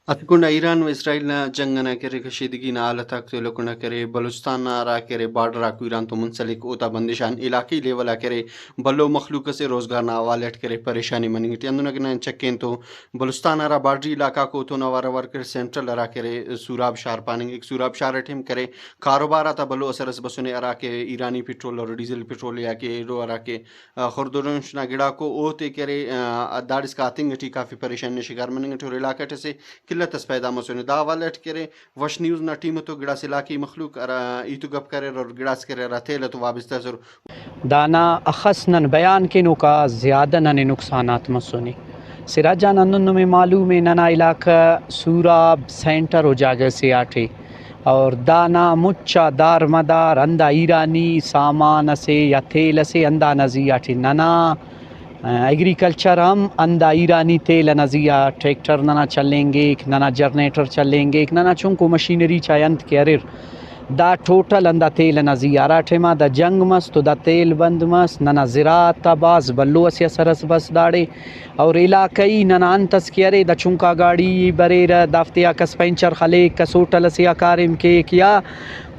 Atikunda Iran ve İsrail'le jangana kere kशीदगी आला तक लोकना करे बलूचिस्तान रा करे बॉर्डर आकु ईरान तो मुंसलिक ओता बंदिशान इलाकी लेवल करे बल्लो मखलूक से रोजगार ना वालेट करे परेशानी मनी अंदुना के चक्कें तो बलूचिस्तान रा बॉर्डर इलाका को तो नवारा वर्कर सेंट्रल रा करे सूराब शहर पानी एक सूराब शहर ठेम करे कारोबार आता बल्लो असरस बसुने अरा के ईरानी पेट्रोल और डीजल पेट्रोल या के रो अरा के खुरदुरंश ना गिड़ा को ओते करे दाड़िस का आतिंग काफी परेशानी शिकार मनी तो इलाका से किल्लत पैदा मसुन दा वालेट करे वश न्यूज़ ना टीम तो गिड़ा इलाकी मखलूक ईतु गप करे और गिड़ास करे तेल तो वाबिस्ता जरूर दाना अखस नन बयान के नुका ज़्यादा नन नुकसानात मसुनी सिराजा नन्नु में मालूम है नना इलाका सूराब सेंटर हो जागे से आठे और दाना मुच्चा दार मदार अंदा ईरानी सामान से या तेल से अंदा नजी आठे नना एग्रीकल्चर हम अंदा ईरानी तेल नजिया ट्रैक्टर नना चलेंगे एक नना जनरेटर चलेंगे एक नना चुंको मशीनरी चाहे अंत के अरेर दा टोटल अंदा तेल नजिया राठेमा दा जंग मस तो दा तेल बंद मस नना ज़रात बाज बल्लो असिया सरस बस दाड़े और इलाकई नना अंतस के अरे दा चुंका गाड़ी बरेर दाफ्तिया कस पेंचर खले कसोटल से कारिम के किया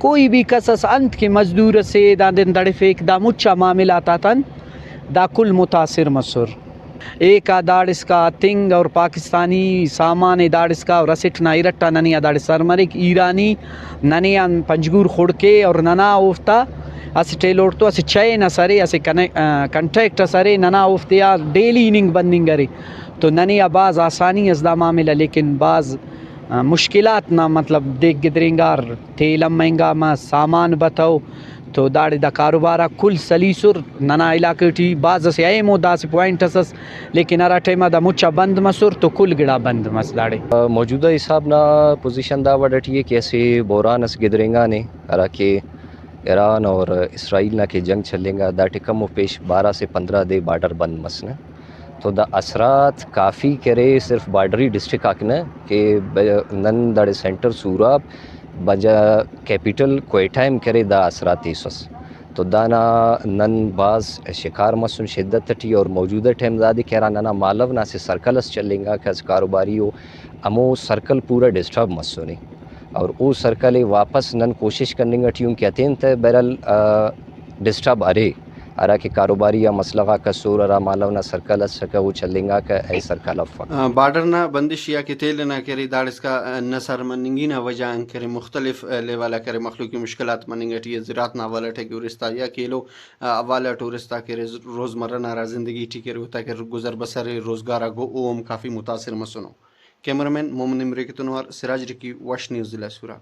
कोई भी कसस अंत के मजदूर से दा दिन दड़े फेक दा मुच्चा मामला तातन दा कुल मुतासिर मसूर एक दाड़िस का तिंग और पाकिस्तानी सामान दाड़िस का और रसिट ना इरट्टा ननिया दाड़िस सरमरिक ईरानी ननिया पंजगूर खुड़के और नना उफ्ता अस टेलोट तो अस चय न सरे अस कंट्रैक्ट सरे नना उफ्तिया डेली इनिंग बंदिंग करे तो ननिया बाज आसानी अजदा मामला लेकिन बाज मुश्किलात ना मतलब देख गिदरेंगार तेलम महंगा मा सामान बताओ तो दाड़े दा कारोबार कुल सलीसुर नना इलाके टी बाज से आए मोदा से पॉइंट असस लेकिन अरा टेमा दा मुच्चा बंद मसूर तो कुल गिड़ा बंद मस दाड़े मौजूदा हिसाब ना पोजीशन दा वडट ये कैसे बोरान अस गिदरेंगा ने अरा के ईरान और इसराइल ना के जंग चलेंगा दा टिकम पेश 12 से 15 दे बॉर्डर बंद मसने तो दा असरात काफ़ी करे सिर्फ बॉर्डरी डिस्ट्रिक्ट आकने के नन दाड़े सेंटर सूराब बजा कैपिटल कोयटा में करे दा असरात इसस तो दाना नन बाज शिकार मसून शिद्दत टी और मौजूदा टाइम दादी कह नना मालव ना से सर्कलस चलेंगा कस कारोबारी हो अमो सर्कल पूरा डिस्टर्ब मसूनी और वो सर्कल वापस नन कोशिश करने टी कहते हैं तो बहरल डिस्टर्ब अरे अरा के कारोबारी या मसला का सूर अरा मालव ना सर्कल सका वो चलेंगा का ऐ सर्कल बॉर्डर ना बंदिश या के तेल ना करे दाड़िस का नसर मनिंगी ना वजह करे मुख्तलिफ लेवल करे मखलूक की मुश्किलात मनिंगटी ज़रात ना वाला ठे गुरिस्ता या केलो अवाला टूरिस्ता के रोज़मर्रा ना ज़िंदगी ठी के होता के गुजर बसर रोज़गार गो ओम काफ़ी मुतासिर मसनो कैमरामैन मोमिन इमरे के तनवार सिराज रिकी वश न्यूज़ जिला सूरा।